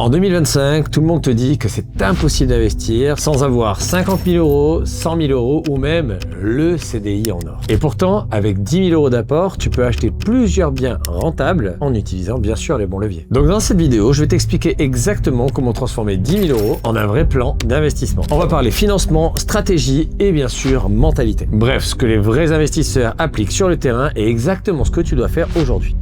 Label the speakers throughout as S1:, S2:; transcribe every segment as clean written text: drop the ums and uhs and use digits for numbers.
S1: En 2025, tout le monde te dit que c'est impossible d'investir sans avoir 50 000 euros, 100 000 euros ou même le CDI en or. Et pourtant, avec 10 000 euros d'apport, tu peux acheter plusieurs biens rentables en utilisant bien sûr les bons leviers. Donc dans cette vidéo, je vais t'expliquer exactement comment transformer 10 000 euros en un vrai plan d'investissement. On va parler financement, stratégie et bien sûr mentalité. Bref, ce que les vrais investisseurs appliquent sur le terrain est exactement ce que tu dois faire aujourd'hui.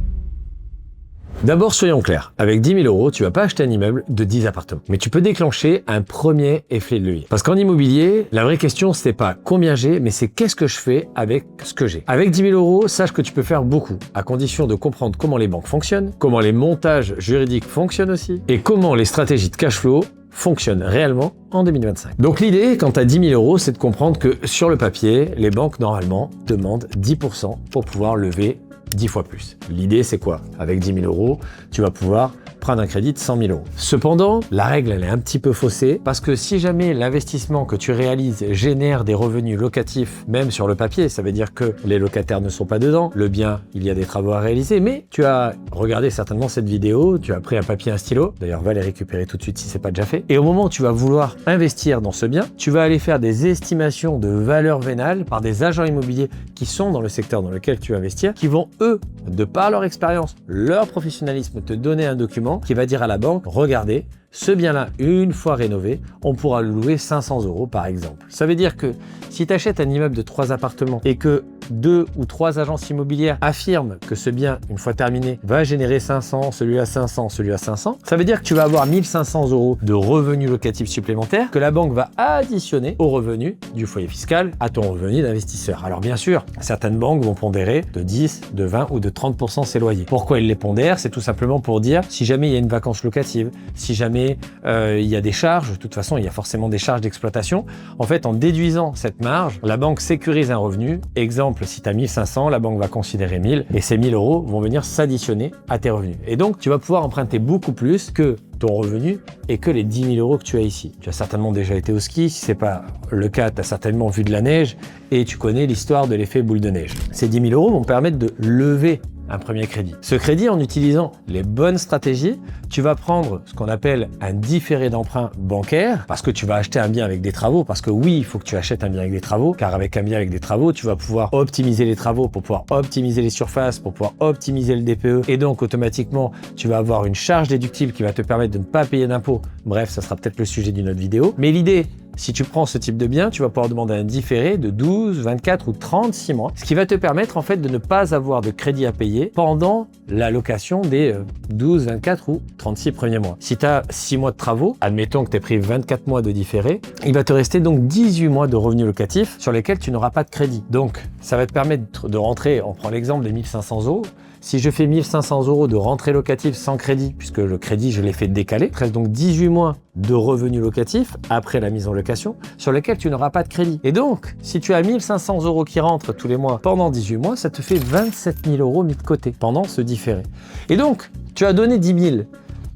S1: D'abord, soyons clairs, avec 10 000 euros, tu vas pas acheter un immeuble de 10 appartements. Mais tu peux déclencher un premier effet de levier. Parce qu'en immobilier, la vraie question, c'est pas combien j'ai, mais c'est qu'est-ce que je fais avec ce que j'ai. Avec 10 000 euros, sache que tu peux faire beaucoup, à condition de comprendre comment les banques fonctionnent, comment les montages juridiques fonctionnent aussi, et comment les stratégies de cash flow fonctionnent réellement en 2025. Donc l'idée, quand tu as 10 000 euros, c'est de comprendre que sur le papier, les banques, normalement, demandent 10% pour pouvoir lever 10 fois plus. L'idée, c'est quoi? Avec 10 000 euros, tu vas pouvoir prendre un crédit de 100 000 euros. Cependant, la règle, elle est un petit peu faussée parce que si jamais l'investissement que tu réalises génère des revenus locatifs, même sur le papier, ça veut dire que les locataires ne sont pas dedans, le bien, il y a des travaux à réaliser, mais tu as regardé certainement cette vidéo, tu as pris un papier, un stylo, d'ailleurs va les récupérer tout de suite si c'est pas déjà fait, et au moment où tu vas vouloir investir dans ce bien, tu vas aller faire des estimations de valeur vénale par des agents immobiliers qui sont dans le secteur dans lequel tu vas investir, qui vont eux, de par leur expérience, leur professionnalisme, te donner un document qui va dire à la banque, regardez, ce bien-là, une fois rénové, on pourra le louer 500 euros par exemple. Ça veut dire que si tu achètes un immeuble de 3 appartements et que 2 ou 3 agences immobilières affirment que ce bien, une fois terminé, va générer 500, celui-là 500, celui-là 500, ça veut dire que tu vas avoir 1 500 euros de revenus locatifs supplémentaires que la banque va additionner au revenu du foyer fiscal, à ton revenu d'investisseur. Alors bien sûr, certaines banques vont pondérer de 10, de 20 ou de 30% ces loyers. Pourquoi ils les pondèrent? C'est tout simplement pour dire si jamais il y a une vacance locative, si jamais il y a des charges, de toute façon il y a forcément des charges d'exploitation. En fait, en déduisant cette marge, la banque sécurise un revenu. Exemple, si tu as 1500, la banque va considérer 1000 et ces 1000 euros vont venir s'additionner à tes revenus. Et donc, tu vas pouvoir emprunter beaucoup plus que ton revenu et que les 10 000 euros que tu as ici. Tu as certainement déjà été au ski. Si ce n'est pas le cas, tu as certainement vu de la neige et tu connais l'histoire de l'effet boule de neige. Ces 10 000 euros vont permettre de lever un premier crédit. Ce crédit, en utilisant les bonnes stratégies, tu vas prendre ce qu'on appelle un différé d'emprunt bancaire parce que tu vas acheter un bien avec des travaux. Parce que oui, il faut que tu achètes un bien avec des travaux, car avec un bien avec des travaux, tu vas pouvoir optimiser les travaux pour pouvoir optimiser les surfaces, pour pouvoir optimiser le DPE. Et donc, automatiquement, tu vas avoir une charge déductible qui va te permettre de ne pas payer d'impôts. Bref, ça sera peut-être le sujet d'une autre vidéo. Mais l'idée, si tu prends ce type de bien, tu vas pouvoir demander un différé de 12, 24 ou 36 mois, ce qui va te permettre en fait de ne pas avoir de crédit à payer pendant la location des 12, 24 ou 36 premiers mois. Si tu as 6 mois de travaux, admettons que tu aies pris 24 mois de différé, il va te rester donc 18 mois de revenus locatifs sur lesquels tu n'auras pas de crédit. Donc, ça va te permettre de rentrer, on prend l'exemple des 1 500 euros, si je fais 1 500 euros de rentrée locative sans crédit, puisque le crédit, je l'ai fait décaler, il te reste donc 18 mois de revenus locatifs après la mise en location sur lesquels tu n'auras pas de crédit. Et donc, si tu as 1 500 euros qui rentrent tous les mois pendant 18 mois, ça te fait 27 000 euros mis de côté pendant ce différé. Et donc, tu as donné 10 000.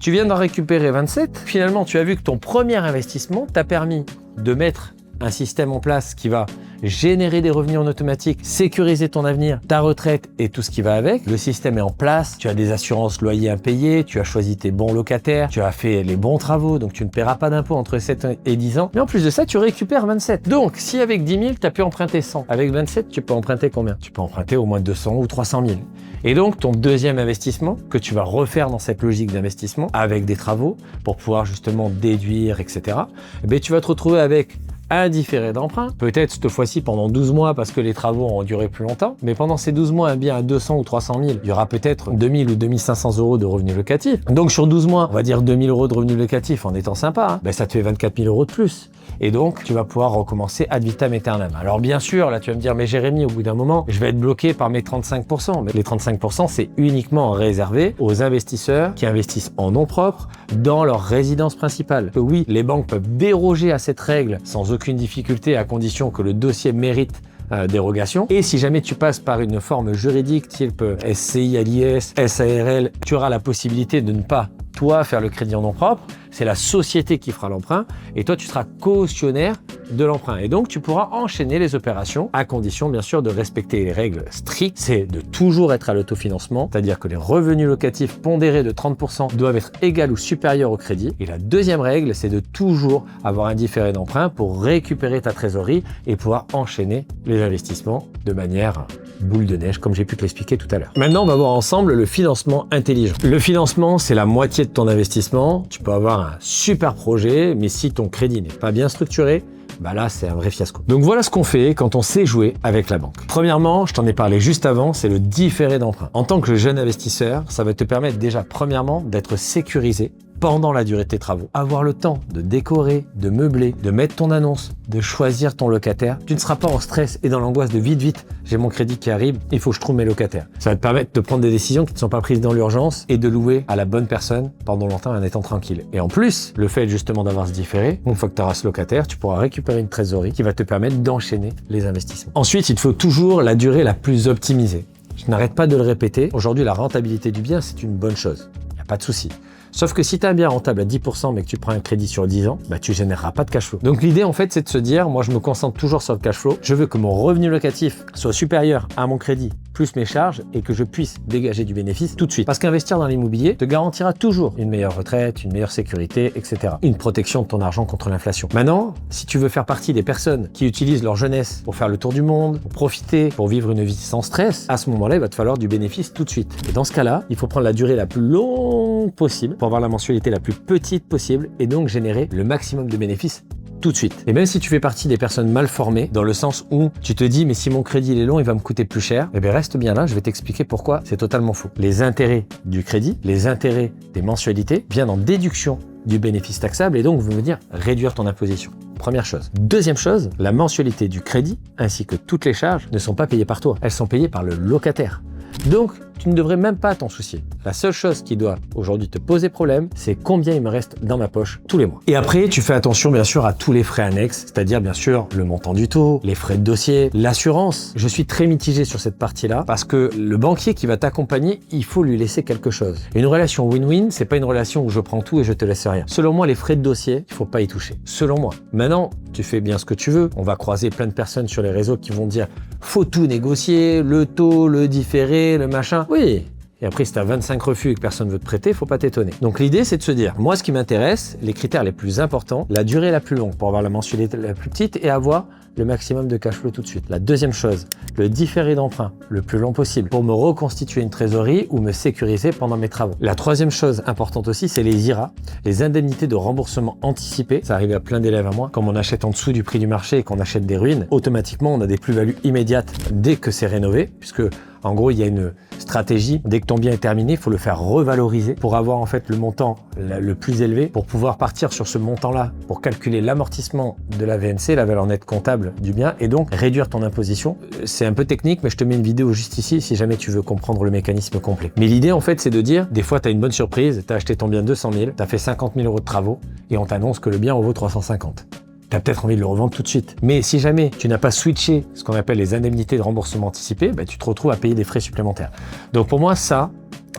S1: Tu viens d'en récupérer 27. Finalement, tu as vu que ton premier investissement t'a permis de mettre un système en place qui va générer des revenus en automatique, sécuriser ton avenir, ta retraite et tout ce qui va avec. Le système est en place, tu as des assurances loyers impayés, tu as choisi tes bons locataires, tu as fait les bons travaux, donc tu ne paieras pas d'impôts entre 7 et 10 ans. Mais en plus de ça, tu récupères 27. Donc, si avec 10 000, tu as pu emprunter 100, avec 27, tu peux emprunter combien? Tu peux emprunter au moins 200 ou 300 000. Et donc, ton deuxième investissement, que tu vas refaire dans cette logique d'investissement, avec des travaux, pour pouvoir justement déduire, etc., eh bien, tu vas te retrouver avec un différé d'emprunt, peut-être cette fois-ci pendant 12 mois parce que les travaux ont duré plus longtemps, mais pendant ces 12 mois, un bien à 200 ou 300 000, il y aura peut-être 2000 ou 2500 euros de revenus locatifs. Donc sur 12 mois, on va dire 2000 euros de revenus locatifs en étant sympa, hein, ben ça te fait 24 000 euros de plus. Et donc, tu vas pouvoir recommencer ad vitam aeternam. Alors bien sûr, là tu vas me dire, mais Jérémy, au bout d'un moment, je vais être bloqué par mes 35%. Mais les 35%, c'est uniquement réservé aux investisseurs qui investissent en nom propre dans leur résidence principale. Oui, les banques peuvent déroger à cette règle sans aucune difficulté à condition que le dossier mérite dérogation. Et si jamais tu passes par une forme juridique type SCI, LIS, SARL, tu auras la possibilité de ne pas toi faire le crédit en nom propre, c'est la société qui fera l'emprunt et toi tu seras cautionnaire de l'emprunt. Et donc tu pourras enchaîner les opérations à condition bien sûr de respecter les règles strictes. C'est de toujours être à l'autofinancement, c'est-à-dire que les revenus locatifs pondérés de 30% doivent être égaux ou supérieurs au crédit. Et la deuxième règle, c'est de toujours avoir un différé d'emprunt pour récupérer ta trésorerie et pouvoir enchaîner les investissements de manière boule de neige, comme j'ai pu te l'expliquer tout à l'heure. Maintenant, on va voir ensemble le financement intelligent. Le financement, c'est la moitié de ton investissement. Tu peux avoir un super projet, mais si ton crédit n'est pas bien structuré, bah là, c'est un vrai fiasco. Donc voilà ce qu'on fait quand on sait jouer avec la banque. Premièrement, je t'en ai parlé juste avant, c'est le différé d'emprunt. En tant que jeune investisseur, ça va te permettre déjà, premièrement, d'être sécurisé pendant la durée de tes travaux. Avoir le temps de décorer, de meubler, de mettre ton annonce, de choisir ton locataire. Tu ne seras pas en stress et dans l'angoisse de vite, j'ai mon crédit qui arrive, il faut que je trouve mes locataires. Ça va te permettre de prendre des décisions qui ne sont pas prises dans l'urgence et de louer à la bonne personne pendant longtemps en étant tranquille. Et en plus, le fait justement d'avoir ce différé, une fois que tu auras ce locataire, tu pourras récupérer une trésorerie qui va te permettre d'enchaîner les investissements. Ensuite, il te faut toujours la durée la plus optimisée. Je n'arrête pas de le répéter. Aujourd'hui, la rentabilité du bien, c'est une bonne chose. Il n'y a pas de souci. Sauf que si tu as un bien rentable à 10% mais que tu prends un crédit sur 10 ans, bah tu généreras pas de cash flow. Donc l'idée en fait c'est de se dire, moi je me concentre toujours sur le cash flow, je veux que mon revenu locatif soit supérieur à mon crédit plus mes charges et que je puisse dégager du bénéfice tout de suite. Parce qu'investir dans l'immobilier te garantira toujours une meilleure retraite, une meilleure sécurité, etc. Une protection de ton argent contre l'inflation. Maintenant, si tu veux faire partie des personnes qui utilisent leur jeunesse pour faire le tour du monde, pour profiter, pour vivre une vie sans stress, à ce moment-là, il va te falloir du bénéfice tout de suite. Et dans ce cas-là, il faut prendre la durée la plus longue possible pour avoir la mensualité la plus petite possible et donc générer le maximum de bénéfices tout de suite. Et même si tu fais partie des personnes mal formées, dans le sens où tu te dis mais si mon crédit il est long, il va me coûter plus cher, eh bien reste bien là, je vais t'expliquer pourquoi c'est totalement faux. Les intérêts du crédit, les intérêts des mensualités viennent en déduction du bénéfice taxable et donc vous me dire réduire ton imposition. Première chose. Deuxième chose, la mensualité du crédit ainsi que toutes les charges ne sont pas payées par toi, elles sont payées par le locataire. Donc, tu ne devrais même pas t'en soucier. La seule chose qui doit aujourd'hui te poser problème, c'est combien il me reste dans ma poche tous les mois. Et après, tu fais attention bien sûr à tous les frais annexes, c'est-à-dire bien sûr le montant du taux, les frais de dossier, l'assurance. Je suis très mitigé sur cette partie-là parce que le banquier qui va t'accompagner, il faut lui laisser quelque chose. Une relation win-win, c'est pas une relation où je prends tout et je te laisse rien. Selon moi, les frais de dossier, il faut pas y toucher. Selon moi. Maintenant, tu fais bien ce que tu veux. On va croiser plein de personnes sur les réseaux qui vont dire faut tout négocier, le taux, le différé, le machin. Oui. Et après, si tu as 25 refus et que personne ne veut te prêter, faut pas t'étonner. Donc l'idée, c'est de se dire, moi, ce qui m'intéresse, les critères les plus importants, la durée la plus longue pour avoir la mensualité la plus petite et avoir le maximum de cash flow tout de suite. La deuxième chose, le différé d'emprunt le plus long possible pour me reconstituer une trésorerie ou me sécuriser pendant mes travaux. La troisième chose importante aussi, c'est les IRA, les indemnités de remboursement anticipé. Ça arrive à plein d'élèves à moi. Comme on achète en dessous du prix du marché et qu'on achète des ruines, automatiquement, on a des plus-values immédiates dès que c'est rénové, puisque en gros, il y a une stratégie. Dès que ton bien est terminé, il faut le faire revaloriser pour avoir en fait le montant le plus élevé, pour pouvoir partir sur ce montant-là, pour calculer l'amortissement de la VNC, la valeur nette comptable du bien, et donc réduire ton imposition. C'est un peu technique, mais je te mets une vidéo juste ici si jamais tu veux comprendre le mécanisme complet. Mais l'idée, en fait, c'est de dire, des fois, tu as une bonne surprise, tu as acheté ton bien 200 000, tu as fait 50 000 euros de travaux, et on t'annonce que le bien en vaut 350. Tu as peut-être envie de le revendre tout de suite. Mais si jamais tu n'as pas switché ce qu'on appelle les indemnités de remboursement anticipé, bah, tu te retrouves à payer des frais supplémentaires. Donc pour moi, ça,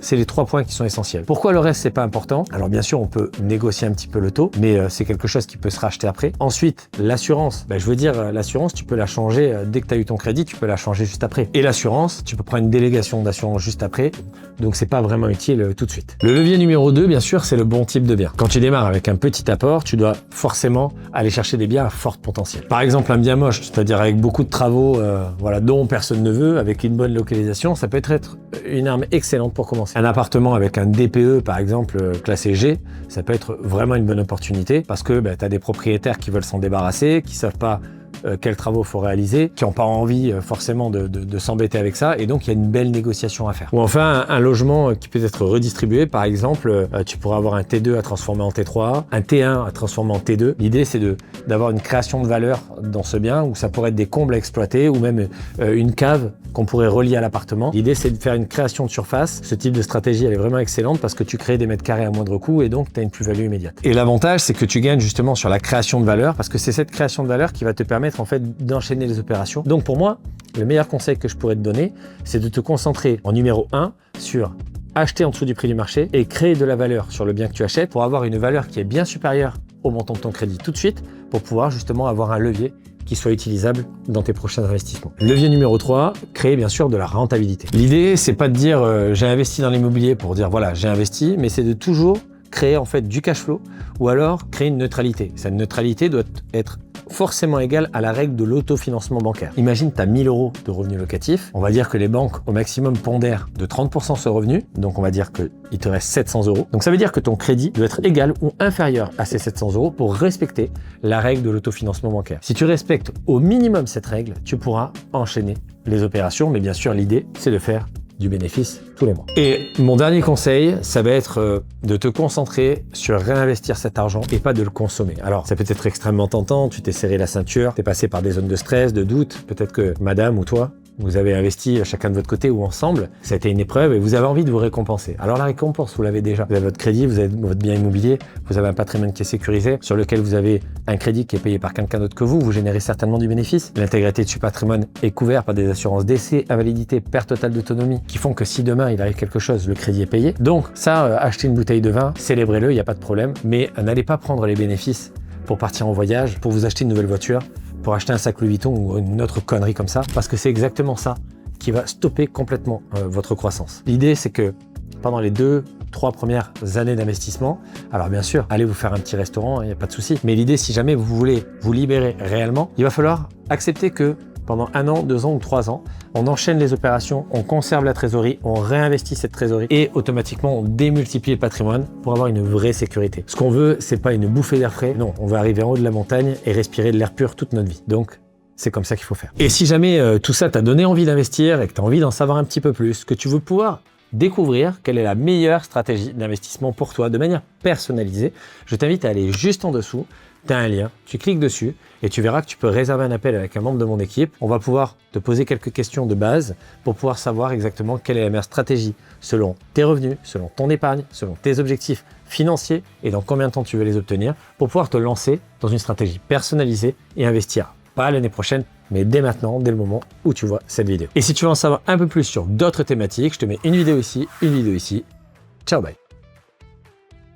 S1: c'est les 3 points qui sont essentiels. Pourquoi le reste, c'est pas important? Alors bien sûr, on peut négocier un petit peu le taux, mais c'est quelque chose qui peut se racheter après. Ensuite, l'assurance. Je veux dire, l'assurance, tu peux la changer dès que tu as eu ton crédit, tu peux la changer juste après. Et l'assurance, tu peux prendre une délégation d'assurance juste après. Donc c'est pas vraiment utile tout de suite. Le levier numéro 2, bien sûr, c'est le bon type de bien. Quand tu démarres avec un petit apport, tu dois forcément aller chercher des biens à fort potentiel. Par exemple, un bien moche, c'est-à-dire avec beaucoup de travaux, dont personne ne veut, avec une bonne localisation, ça peut être une arme excellente pour commencer. Un appartement avec un DPE, par exemple, classé G, ça peut être vraiment une bonne opportunité parce que tu as des propriétaires qui veulent s'en débarrasser, qui savent pas quels travaux faut réaliser, qui n'ont pas envie forcément de s'embêter avec ça, et donc il y a une belle négociation à faire. Ou enfin, un logement qui peut être redistribué, par exemple, tu pourrais avoir un T2 à transformer en T3, un T1 à transformer en T2. L'idée, c'est d'avoir une création de valeur dans ce bien, où ça pourrait être des combles à exploiter, ou même une cave qu'on pourrait relier à l'appartement. L'idée, c'est de faire une création de surface. Ce type de stratégie, elle est vraiment excellente parce que tu crées des mètres carrés à moindre coût, et donc tu as une plus-value immédiate. Et l'avantage, c'est que tu gagnes justement sur la création de valeur, parce que c'est cette création de valeur qui va te permettre en fait d'enchaîner les opérations. Donc pour moi, le meilleur conseil que je pourrais te donner, c'est de te concentrer en numéro 1 sur acheter en dessous du prix du marché et créer de la valeur sur le bien que tu achètes pour avoir une valeur qui est bien supérieure au montant de ton crédit tout de suite pour pouvoir justement avoir un levier qui soit utilisable dans tes prochains investissements. Levier numéro 3, créer bien sûr de la rentabilité. L'idée, c'est pas de dire j'ai investi dans l'immobilier pour dire voilà, j'ai investi, mais c'est de toujours créer en fait du cash flow ou alors créer une neutralité. Cette neutralité doit être forcément égale à la règle de l'autofinancement bancaire. Imagine tu as 1000 € de revenus locatifs. On va dire que les banques au maximum pondèrent de 30% ce revenu. Donc on va dire qu'il te reste 700 €. Donc ça veut dire que ton crédit doit être égal ou inférieur à ces 700 € pour respecter la règle de l'autofinancement bancaire. Si tu respectes au minimum cette règle, tu pourras enchaîner les opérations. Mais bien sûr, l'idée, c'est de faire du bénéfice tous les mois. Et mon dernier conseil, ça va être de te concentrer sur réinvestir cet argent et pas de le consommer. Alors, ça peut être extrêmement tentant, tu t'es serré la ceinture, t'es passé par des zones de stress, de doute, peut-être que madame ou toi, vous avez investi chacun de votre côté ou ensemble, ça a été une épreuve et vous avez envie de vous récompenser. Alors la récompense, vous l'avez déjà. Vous avez votre crédit, vous avez votre bien immobilier, vous avez un patrimoine qui est sécurisé, sur lequel vous avez un crédit qui est payé par quelqu'un d'autre que vous générez certainement du bénéfice. L'intégralité de ce patrimoine est couverte par des assurances décès, invalidité, perte totale d'autonomie, qui font que si demain il arrive quelque chose, le crédit est payé. Donc ça, acheter une bouteille de vin, célébrez-le, il n'y a pas de problème, mais n'allez pas prendre les bénéfices pour partir en voyage, pour vous acheter une nouvelle voiture, pour acheter un sac Louis Vuitton ou une autre connerie comme ça, parce que c'est exactement ça qui va stopper complètement votre croissance. L'idée, c'est que pendant les 2-3 premières années d'investissement, alors bien sûr, allez vous faire un petit restaurant, il n'y a pas de souci, mais l'idée, si jamais vous voulez vous libérer réellement, il va falloir accepter que pendant 1 an, 2 ans ou 3 ans, on enchaîne les opérations, on conserve la trésorerie, on réinvestit cette trésorerie et automatiquement on démultiplie le patrimoine pour avoir une vraie sécurité. Ce qu'on veut, c'est pas une bouffée d'air frais, non, on veut arriver en haut de la montagne et respirer de l'air pur toute notre vie. Donc, c'est comme ça qu'il faut faire. Et si jamais tout ça t'a donné envie d'investir et que tu as envie d'en savoir un petit peu plus, que tu veux pouvoir découvrir quelle est la meilleure stratégie d'investissement pour toi de manière personnalisée, je t'invite à aller juste en dessous. Tu as un lien, tu cliques dessus et tu verras que tu peux réserver un appel avec un membre de mon équipe. On va pouvoir te poser quelques questions de base pour pouvoir savoir exactement quelle est la meilleure stratégie selon tes revenus, selon ton épargne, selon tes objectifs financiers et dans combien de temps tu veux les obtenir pour pouvoir te lancer dans une stratégie personnalisée et investir. Pas l'année prochaine, mais dès maintenant, dès le moment où tu vois cette vidéo. Et si tu veux en savoir un peu plus sur d'autres thématiques, je te mets une vidéo ici, une vidéo ici. Ciao, bye.